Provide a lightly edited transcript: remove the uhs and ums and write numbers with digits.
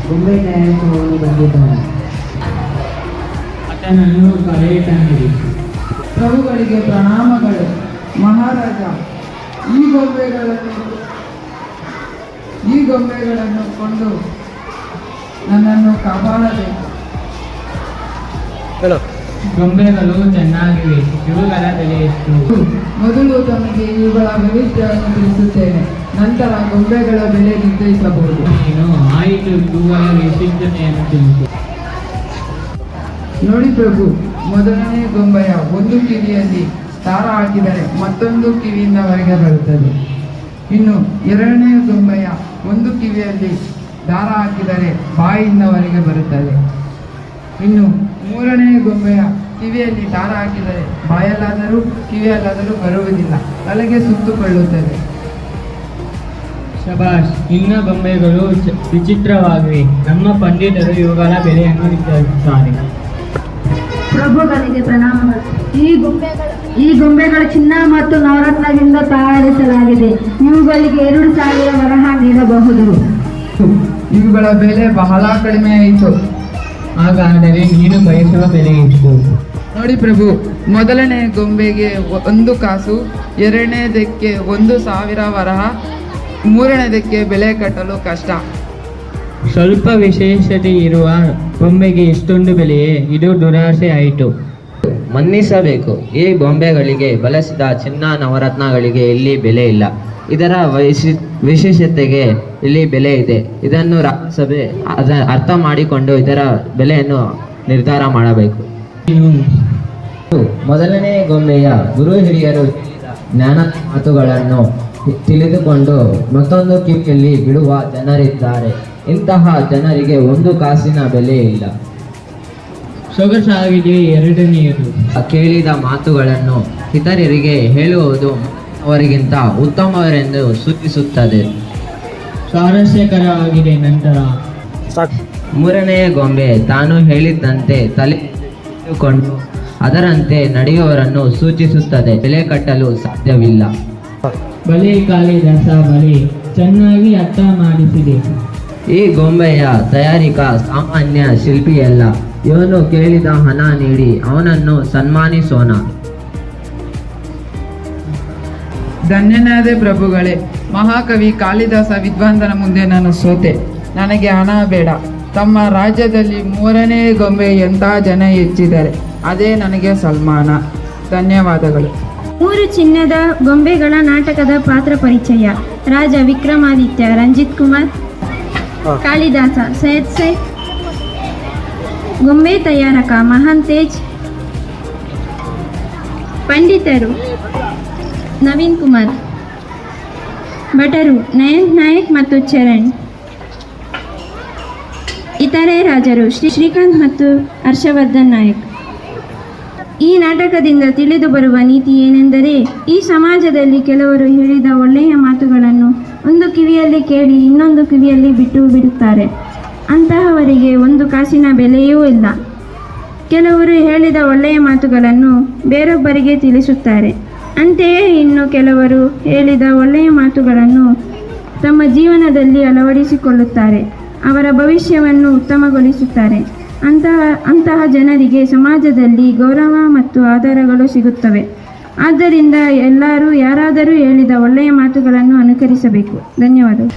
ಗೊಂಬೆ ನ್ಯಾಯವನ್ನು ಬಂದಿದ್ದಾನೆ. ಆತನನ್ನು ಕರೆಯಿರಿ. ಪ್ರಭುಗಳಿಗೆ ಪ್ರಣಾಮಗಳು. ಮಹಾರಾಜ, ಈ ಗೊಂಬೆಗಳನ್ನು ಕೊಂಡು ನನ್ನನ್ನು ಕಾಪಾಡಬೇಕು. ಗೊಂಬೆಗಳು ಚೆನ್ನಾಗಿವೆ. ಇವುಗಳ ಬೆಲೆ ಎಷ್ಟು? ಮೊದಲು ತಮಗೆ ಇವುಗಳ ವೈವಿಧ್ಯವನ್ನು ತಿಳಿಸುತ್ತೇನೆ, ನಂತರ ಗೊಂಬೆಗಳ ಬೆಲೆ ನಿರ್ಧರಿಸಬಹುದು. ನೀನು ಆಯಿತು, ಇವುಗಳ ವೈಶಿಷ್ಟ್ಯತೆಯನ್ನು ತಿಳಿಸು. ನೋಡಿ ಪ್ರಭು, ಮೊದಲನೇ ಗೊಂಬೆಯ ಒಂದು ಕಿವಿಯಲ್ಲಿ ದಾರ ಹಾಕಿದರೆ ಮತ್ತೊಂದು ಕಿವಿಯಿಂದ ಹೊರಗೆ ಬರುತ್ತದೆ. ಇನ್ನು ಎರಡನೇ ಗೊಂಬೆಯ ಒಂದು ಕಿವಿಯಲ್ಲಿ ದಾರ ಹಾಕಿದರೆ ಬಾಯಿಯಿಂದ ಹೊರಗೆ ಬರುತ್ತದೆ. ಇನ್ನು ಮೂರನೇ ಗೊಂಬೆಯ ಕಿವಿಯಲ್ಲಿ ದಾರ ಹಾಕಿದರೆ ಬಾಯಲ್ಲಾದರೂ ಕಿವಿಯಲ್ಲಾದರೂ ಬರುವುದಿಲ್ಲ, ತಲೆಗೆ ಸುತ್ತುಕೊಳ್ಳುತ್ತದೆ. ಶಬಾಷ್, ಇನ್ನ ಗೊಂಬೆಗಳು ವಿಚಿತ್ರವಾಗಿವೆ. ನಮ್ಮ ಪಂಡಿತರು ಇವುಗಳ ಬೆಲೆಯನ್ನು ನಿರ್ಧರಿಸುತ್ತಾರೆ. ಪ್ರಭುಗಳಿಗೆ ಪ್ರಣಾಮಗಳು. ಈ ಗೊಂಬೆಗಳು ಚಿನ್ನ ಮತ್ತು ನವರತ್ನದಿಂದ ತಯಾರಿಸಲಾಗಿದೆ. ಇವುಗಳಿಗೆ 2,000 ವರಹ ನೀಡಬಹುದು. ಇವುಗಳ ಬೆಲೆ ಬಹಳ ಕಡಿಮೆ ಆಯಿತು. ಹಾಗಾದರೆ ನೀನು ಬಯಸುವ ಬೆಲೆ ಎಷ್ಟು? ನೋಡಿ ಪ್ರಭು, ಮೊದಲನೇ ಗೊಂಬೆಗೆ 1 ಕಾಸು, ಎರಡನೇದಕ್ಕೆ 1,000 ವರಹ, ಮೂರನೇದಕ್ಕೆ ಬೆಲೆ ಕಟ್ಟಲು ಕಷ್ಟ. ಸ್ವಲ್ಪ ವಿಶೇಷತೆ ಇರುವ ಗೊಂಬೆಗೆ ಇಷ್ಟೊಂದು ಬೆಲೆಯೇ? ಇದು ದುರಾಸೆ ಆಯಿತು. ಮನ್ನಿಸಬೇಕು. ಈ ಗೊಂಬೆಗಳಿಗೆ ಬಳಸಿದ ಚಿನ್ನ ನವರತ್ನಗಳಿಗೆ ಇಲ್ಲಿ ಬೆಲೆ ಇಲ್ಲ. ಇದರ ವಿಶೇಷತೆಗೆ ಇಲ್ಲಿ ಬೆಲೆ ಇದೆ. ಇದನ್ನು ರಾಜ್ಯಸಭೆ ಅರ್ಥ ಮಾಡಿಕೊಂಡು ಇದರ ಬೆಲೆಯನ್ನು ನಿರ್ಧಾರ ಮಾಡಬೇಕು. ಮೊದಲನೇ ಗೊಂಬೆಯ ಗುರು ಹಿರಿಯರು ಜ್ಞಾನ ಮಾತುಗಳನ್ನು ತಿಳಿದುಕೊಂಡು ಮತ್ತೊಂದು ಕಿವಿಯಲ್ಲಿ ಬಿಡುವ ಜನರಿದ್ದಾರೆ. ಇಂತಹ ಜನರಿಗೆ 1 ಕಾಸಿನ ಬೆಲೆ ಇಲ್ಲ. ಸೊಗಸಾಗಿದೆ ಎರಡನೆಯದು. ಕೇಳಿದ ಮಾತುಗಳನ್ನು ಇತರರಿಗೆ ಹೇಳುವುದು ಅವರಿಗಿಂತ ಉತ್ತಮವರೆಂದು ಸೂಚಿಸುತ್ತದೆ. ಸ್ವಾರಸ್ಯಕರವಾಗಿದೆ. ನಂತರ ಮೂರನೆಯ ಗೊಂಬೆ ತಾನು ಹೇಳಿದ್ದಂತೆ ತಲೆಕೊಂಡು ಅದರಂತೆ ನಡೆಯುವವರನ್ನು ಸೂಚಿಸುತ್ತದೆ. ಬೆಲೆ ಕಟ್ಟಲು ಸಾಧ್ಯವಿಲ್ಲ. ಬಲೆ ಕಾಳಿದಾಸ ಬಲೆ ಚೆನ್ನಾಗಿ ಅರ್ಥ ಮಾಡಿಸಿದೆ. ಈ ಗೊಂಬೆಯ ತಯಾರಿಕ ಸಾಮಾನ್ಯ ಶಿಲ್ಪಿಯಲ್ಲ. ಇವನು ಕೇಳಿದ ಹಣ ನೀಡಿ ಅವನನ್ನು ಸನ್ಮಾನಿಸೋಣ. ಧನ್ಯನಾದೆ ಪ್ರಭುಗಳೇ. ಮಹಾಕವಿ ಕಾಳಿದಾಸ ವಿದ್ವಾಂಸನ ಮುಂದೆ ನಾನು ಸೋತೆ. ನನಗೆ ಹಣ ಬೇಡ. ತಮ್ಮ ರಾಜ್ಯದಲ್ಲಿ ಮೂರನೇ ಗೊಂಬೆ ಎಂಥ ಜನ ಹೆಚ್ಚಿದ್ದಾರೆ, ಅದೇ ನನಗೆ ಸನ್ಮಾನ. ಧನ್ಯವಾದಗಳು. 3 ಚಿನ್ನದ ಗೊಂಬೆಗಳ ನಾಟಕದ ಪಾತ್ರ ಪರಿಚಯ. ರಾಜ ವಿಕ್ರಮಾದಿತ್ಯ ರಂಜಿತ್ ಕುಮಾರ್, ಕಾಳಿದಾಸ ಸೈಯದ್ ಸೈಫ್, ಗೊಂಬೆ ತಯಾರಕ ಮಹಾನ್ ತೇಜ್, ಪಂಡಿತರು ನವೀನ್ ಕುಮಾರ್, ಭಟರು ನಯನ್ ನಾಯಕ್ ಮತ್ತು ಚರಣ್, ಇತರೆ ರಾಜರು ಶ್ರೀಕಾಂತ್ ಮತ್ತು ಹರ್ಷವರ್ಧನ್ ನಾಯಕ್. ಈ ನಾಟಕದಿಂದ ತಿಳಿದು ಬರುವ ನೀತಿ ಏನೆಂದರೆ, ಈ ಸಮಾಜದಲ್ಲಿ ಕೆಲವರು ಹೇಳಿದ ಒಳ್ಳೆಯ ಮಾತುಗಳನ್ನು ಒಂದು ಕಿವಿಯಲ್ಲಿ ಕೇಳಿ ಇನ್ನೊಂದು ಕಿವಿಯಲ್ಲಿ ಬಿಟ್ಟು ಬಿಡುತ್ತಾರೆ. ಅಂತಹವರಿಗೆ 1 ಕಾಸಿನ ಬೆಲೆಯೂ ಇಲ್ಲ. ಕೆಲವರು ಹೇಳಿದ ಒಳ್ಳೆಯ ಮಾತುಗಳನ್ನು ಬೇರೊಬ್ಬರಿಗೆ ತಿಳಿಸುತ್ತಾರೆ. ಅಂತೆಯೇ ಇನ್ನು ಕೆಲವರು ಹೇಳಿದ ಒಳ್ಳೆಯ ಮಾತುಗಳನ್ನು ತಮ್ಮ ಜೀವನದಲ್ಲಿ ಅಳವಡಿಸಿಕೊಳ್ಳುತ್ತಾರೆ. ಅವರ ಭವಿಷ್ಯವನ್ನು ಉತ್ತಮಗೊಳಿಸುತ್ತಾರೆ. ಅಂತಹ ಜನರಿಗೆ ಸಮಾಜದಲ್ಲಿ ಗೌರವ ಮತ್ತು ಆಧಾರಗಳು ಸಿಗುತ್ತವೆ. ಆದ್ದರಿಂದ ಯಾರಾದರೂ ಹೇಳಿದ ಒಳ್ಳೆಯ ಮಾತುಗಳನ್ನು ಅನುಕರಿಸಬೇಕು. ಧನ್ಯವಾದಗಳು.